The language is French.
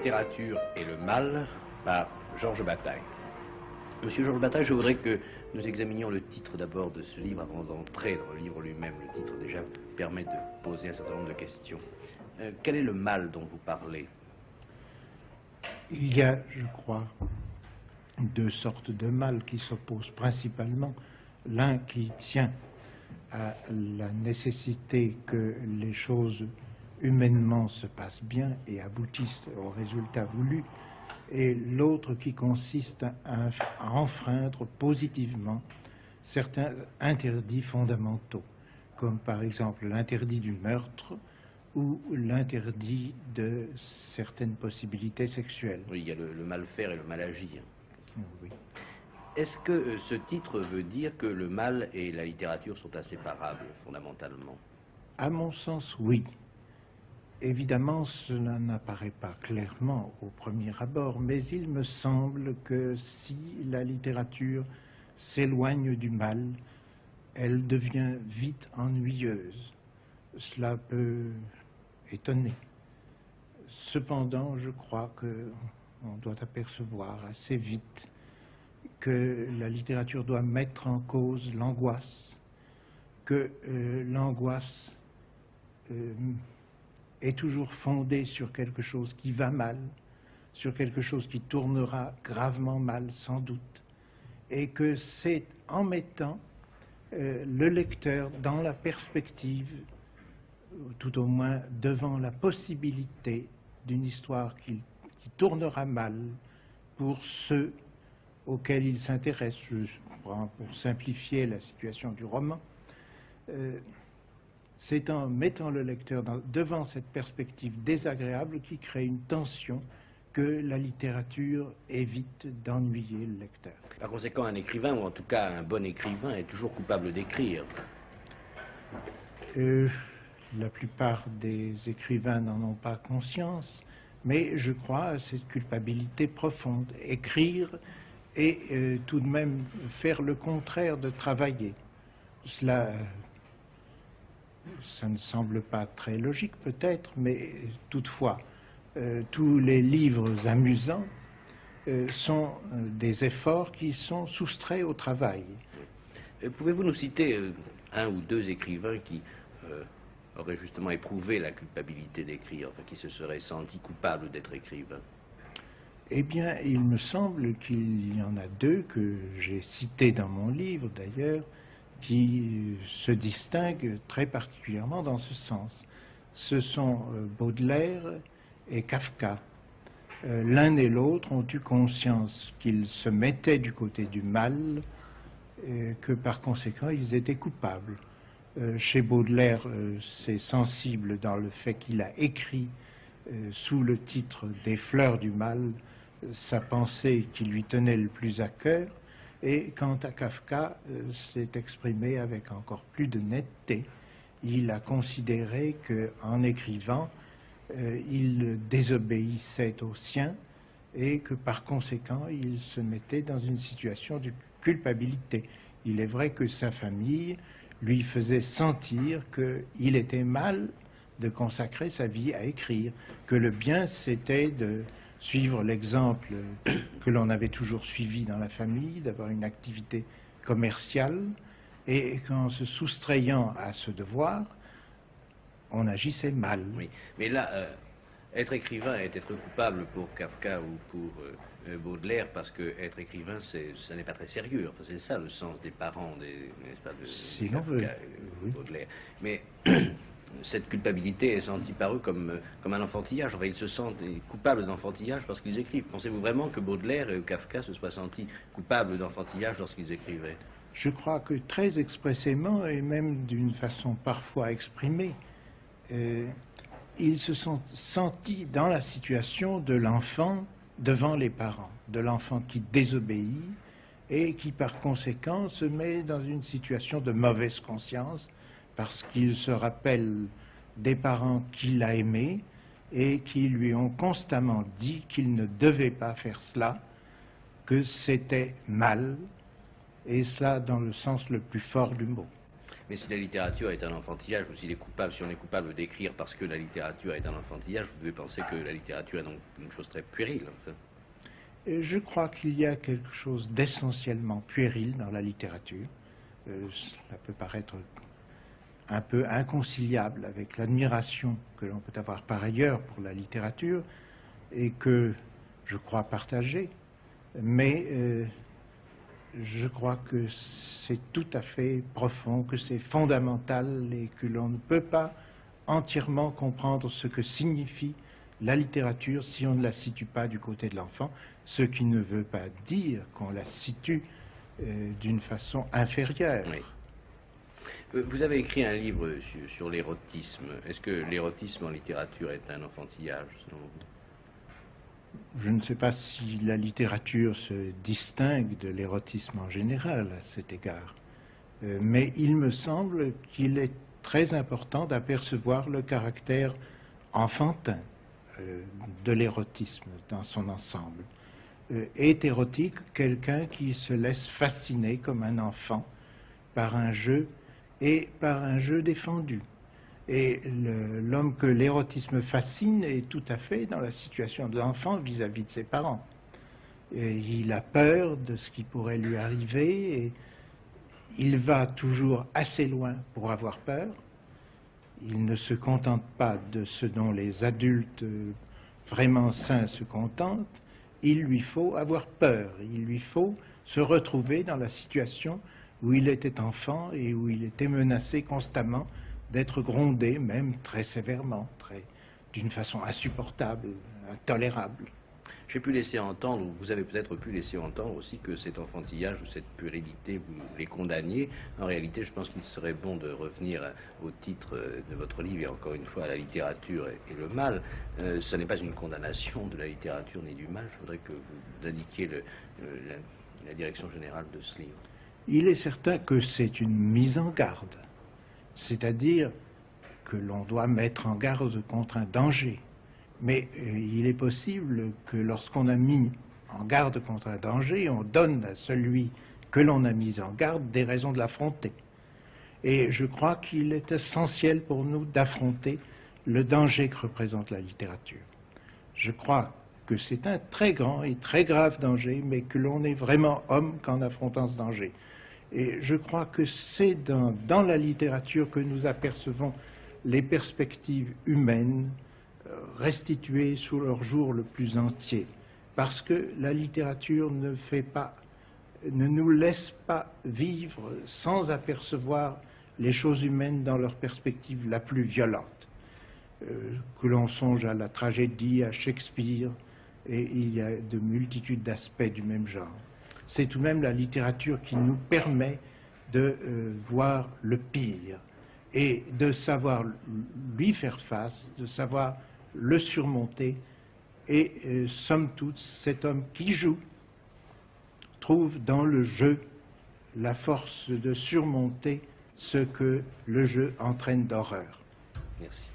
littérature et le mal par Georges Bataille. Monsieur Georges Bataille, je voudrais que nous examinions le titre d'abord de ce livre avant d'entrer dans le livre lui-même. Le titre déjà permet de poser un certain nombre de questions. Quel est le mal dont vous parlez? Il y a, je crois, deux sortes de mal qui s'opposent principalement. L'un qui tient à la nécessité que les choses humainement se passent bien et aboutissent au résultat voulu, et l'autre qui consiste à enfreindre positivement certains interdits fondamentaux, comme par exemple l'interdit du meurtre ou l'interdit de certaines possibilités sexuelles. Oui, il y a le mal faire et le mal agir. Oui. Est-ce que ce titre veut dire que le mal et la littérature sont inséparables, fondamentalement? À mon sens, oui. Évidemment, cela n'apparaît pas clairement au premier abord, mais il me semble que si la littérature s'éloigne du mal, elle devient vite ennuyeuse. Cela peut étonner. Cependant, je crois qu'on doit apercevoir assez vite que la littérature doit mettre en cause l'angoisse, que l'angoisse est toujours fondée sur quelque chose qui va mal, sur quelque chose qui tournera gravement mal sans doute, et que c'est en mettant le lecteur dans la perspective, tout au moins devant la possibilité d'une histoire qui tournera mal pour ceux auxquels il s'intéresse. Je prends pour simplifier la situation du roman. C'est en mettant le lecteur devant cette perspective désagréable qui crée une tension que la littérature évite d'ennuyer le lecteur. Par conséquent, un écrivain, ou en tout cas un bon écrivain, est toujours coupable d'écrire. La plupart des écrivains n'en ont pas conscience, mais je crois à cette culpabilité profonde. Écrire et tout de même faire le contraire de travailler. Ça ne semble pas très logique peut-être, mais toutefois, tous les livres amusants sont des efforts qui sont soustraits au travail. Pouvez-vous nous citer un ou deux écrivains qui auraient justement éprouvé la culpabilité d'écrire, enfin qui se seraient sentis coupables d'être écrivains? Eh bien, il me semble qu'il y en a deux que j'ai cités dans mon livre d'ailleurs, qui se distinguent très particulièrement dans ce sens. Ce sont Baudelaire et Kafka. L'un et l'autre ont eu conscience qu'ils se mettaient du côté du mal, et que par conséquent ils étaient coupables. Chez Baudelaire, c'est sensible dans le fait qu'il a écrit sous le titre des Fleurs du mal sa pensée qui lui tenait le plus à cœur. Et quant à Kafka, s'est exprimé avec encore plus de netteté. Il a considéré qu'en écrivant, il désobéissait aux siens et que par conséquent, il se mettait dans une situation de culpabilité. Il est vrai que sa famille lui faisait sentir qu'il était mal de consacrer sa vie à écrire, que le bien c'était de suivre l'exemple que l'on avait toujours suivi dans la famille, d'avoir une activité commerciale, et qu'en se soustrayant à ce devoir, on agissait mal. Oui, mais là, être écrivain est être coupable pour Kafka ou pour Baudelaire, parce que être écrivain, ça n'est pas très sérieux. Enfin, c'est ça le sens des parents, n'est-ce pas, de Kafka et Baudelaire. Mais cette culpabilité est sentie par eux comme un enfantillage. Enfin, ils se sentent coupables d'enfantillage parce qu'ils écrivent. Pensez-vous vraiment que Baudelaire et Kafka se soient sentis coupables d'enfantillage lorsqu'ils écrivaient? Je crois que très expressément, et même d'une façon parfois exprimée, ils se sont sentis dans la situation de l'enfant devant les parents, de l'enfant qui désobéit et qui par conséquent se met dans une situation de mauvaise conscience parce qu'il se rappelle des parents qu'il a aimés et qui lui ont constamment dit qu'il ne devait pas faire cela, que c'était mal, et cela dans le sens le plus fort du mot. Mais si la littérature est un enfantillage, ou s'il est coupable, si on est coupable d'écrire parce que la littérature est un enfantillage, vous devez penser que la littérature est donc une chose très puérile. Enfin. Je crois qu'il y a quelque chose d'essentiellement puéril dans la littérature. Ça peut paraître un peu inconciliable avec l'admiration que l'on peut avoir par ailleurs pour la littérature et que je crois partager, mais je crois que c'est tout à fait profond, que c'est fondamental et que l'on ne peut pas entièrement comprendre ce que signifie la littérature si on ne la situe pas du côté de l'enfant, ce qui ne veut pas dire qu'on la situe d'une façon inférieure. Oui. Vous avez écrit un livre sur l'érotisme. Est-ce que l'érotisme en littérature est un enfantillage, selon vous? Je ne sais pas si la littérature se distingue de l'érotisme en général à cet égard, mais il me semble qu'il est très important d'apercevoir le caractère enfantin de l'érotisme dans son ensemble. Est érotique quelqu'un qui se laisse fasciner comme un enfant par un jeu et par un jeu défendu. Et l'homme que l'érotisme fascine est tout à fait dans la situation de l'enfant vis-à-vis de ses parents. Et il a peur de ce qui pourrait lui arriver et il va toujours assez loin pour avoir peur. Il ne se contente pas de ce dont les adultes vraiment sains se contentent. Il lui faut avoir peur. Il lui faut se retrouver dans la situation où il était enfant et où il était menacé constamment d'être grondé, même très sévèrement, d'une façon insupportable, intolérable. J'ai pu laisser entendre, ou vous avez peut-être pu laisser entendre aussi que cet enfantillage ou cette puérilité, vous les condamniez. En réalité, je pense qu'il serait bon de revenir au titre de votre livre, et encore une fois à la littérature et le mal. Ce n'est pas une condamnation de la littérature ni du mal. Je voudrais que vous indiquiez la direction générale de ce livre. Il est certain que c'est une mise en garde, c'est-à-dire que l'on doit mettre en garde contre un danger. Mais il est possible que lorsqu'on a mis en garde contre un danger, on donne à celui que l'on a mis en garde des raisons de l'affronter. Et je crois qu'il est essentiel pour nous d'affronter le danger que représente la littérature. Je crois que c'est un très grand et très grave danger, mais que l'on est vraiment homme qu'en affrontant ce danger. Et je crois que c'est dans la littérature que nous apercevons les perspectives humaines restituées sous leur jour le plus entier, parce que la littérature ne nous laisse pas vivre sans apercevoir les choses humaines dans leur perspective la plus violente. Que l'on songe à la tragédie, à Shakespeare, et il y a de multitudes d'aspects du même genre. C'est tout de même la littérature qui nous permet de voir le pire et de savoir lui faire face, de savoir le surmonter. Et somme toute, cet homme qui joue trouve dans le jeu la force de surmonter ce que le jeu entraîne d'horreur. Merci.